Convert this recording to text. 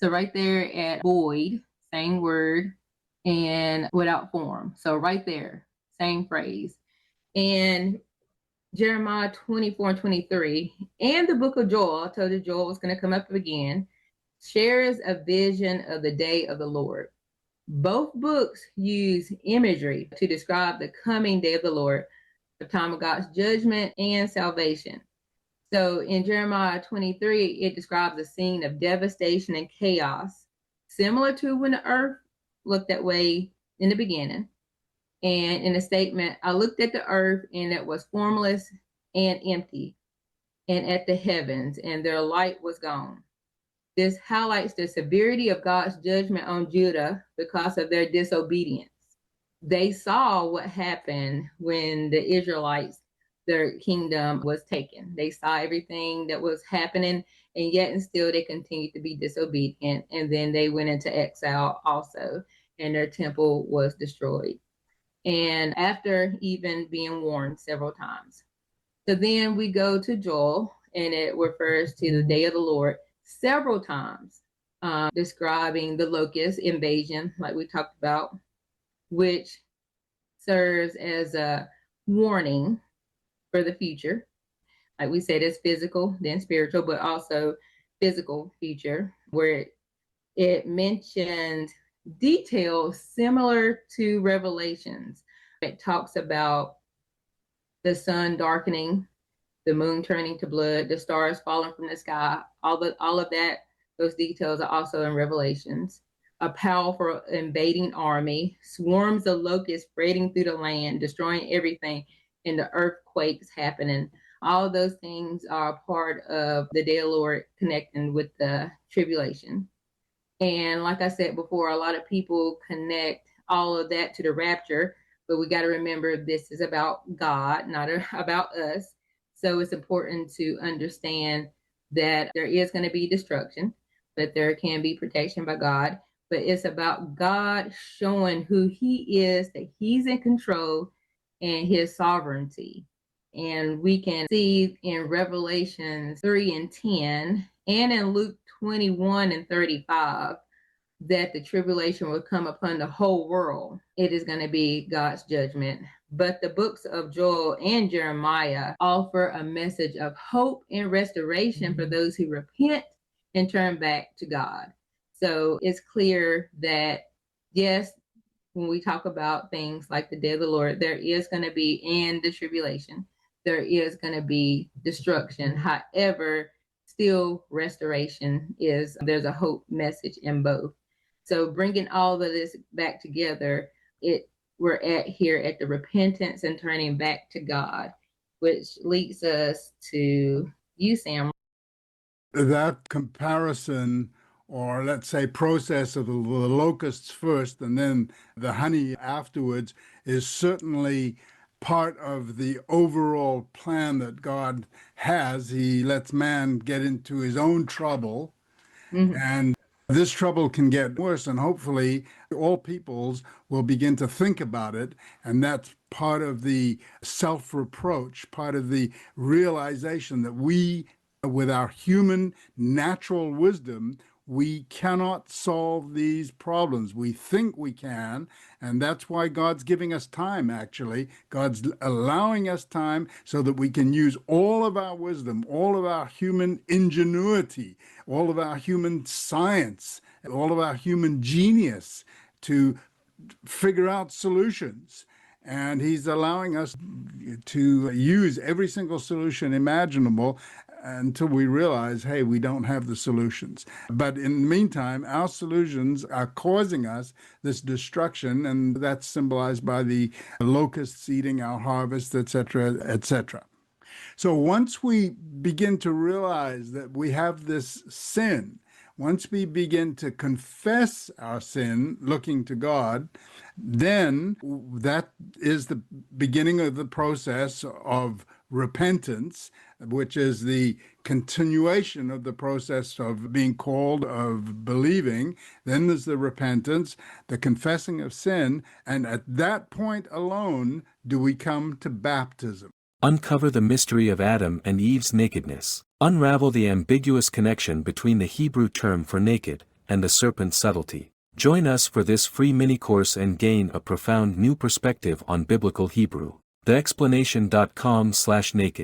So right there at void, same word, and without form. So right there, same phrase. And Jeremiah 24 and 23, and the book of Joel, I told you Joel was going to come up again, shares a vision of the day of the Lord. Both books use imagery to describe the coming day of the Lord, the time of God's judgment and salvation. So in Jeremiah 23, it describes a scene of devastation and chaos, similar to when the earth looked that way in the beginning. And in a statement, I looked at the earth and it was formless and empty, and at the heavens, and their light was gone. This highlights the severity of God's judgment on Judah because of their disobedience. They saw what happened when the Israelites, their kingdom was taken. They saw everything that was happening, and yet and still they continued to be disobedient. And then they went into exile also, and their temple was destroyed. And after even being warned several times. So then we go to Joel, and it refers to the day of the Lord several times, describing the locust invasion, like we talked about, which serves as a warning for the future. Like we said, it's physical, then spiritual, but also physical future, where it mentioned details similar to Revelations. It talks about the sun darkening, the moon turning to blood, the stars falling from the sky, all of that, those details are also in Revelations. A powerful invading army, swarms of locusts spreading through the land, destroying everything, and the earthquakes happening. All of those things are part of the day of the Lord connecting with the tribulation. And like I said before, a lot of people connect all of that to the rapture, but we got to remember this is about God, not about us. So it's important to understand that there is going to be destruction, but there can be protection by God. But it's about God showing who He is, that He's in control, and His sovereignty. And we can see in Revelations 3 and 10 and in Luke 21 and 35 that the tribulation will come upon the whole world. It is going to be God's judgment. But the books of Joel and Jeremiah offer a message of hope and restoration for those who repent and turn back to God. So it's clear that, yes, when we talk about things like the day of the Lord, there is going to be in the tribulation, there is going to be destruction. However, still restoration is, there's a hope message in both. So bringing all of this back together, we're at here at the repentance and turning back to God, which leads us to you, Sam. That comparison, or let's say process of the locusts first and then the honey afterwards, is certainly part of the overall plan that God has. He lets man get into his own trouble, and this trouble can get worse, and hopefully all peoples will begin to think about it. And that's part of the self-reproach, part of the realization that we, with our human natural wisdom, we cannot solve these problems. We think we can, and that's why God's giving us time, actually. God's allowing us time so that we can use all of our wisdom, all of our human ingenuity, all of our human science, all of our human genius to figure out solutions. And He's allowing us to use every single solution imaginable until we realize, hey, we don't have the solutions. But in the meantime, our solutions are causing us this destruction, and that's symbolized by the locusts eating our harvest, etc., etc. So once we begin to realize that we have this sin, once we begin to confess our sin, looking to God, then that is the beginning of the process of repentance, which is the continuation of the process of being called, of believing. Then there's the repentance, the confessing of sin, and at that point alone do we come to baptism. Uncover the mystery of Adam and Eve's nakedness. Unravel the ambiguous connection between the Hebrew term for naked and the serpent's subtlety. Join us for this free mini-course and gain a profound new perspective on Biblical Hebrew. TheExplanation.com/naked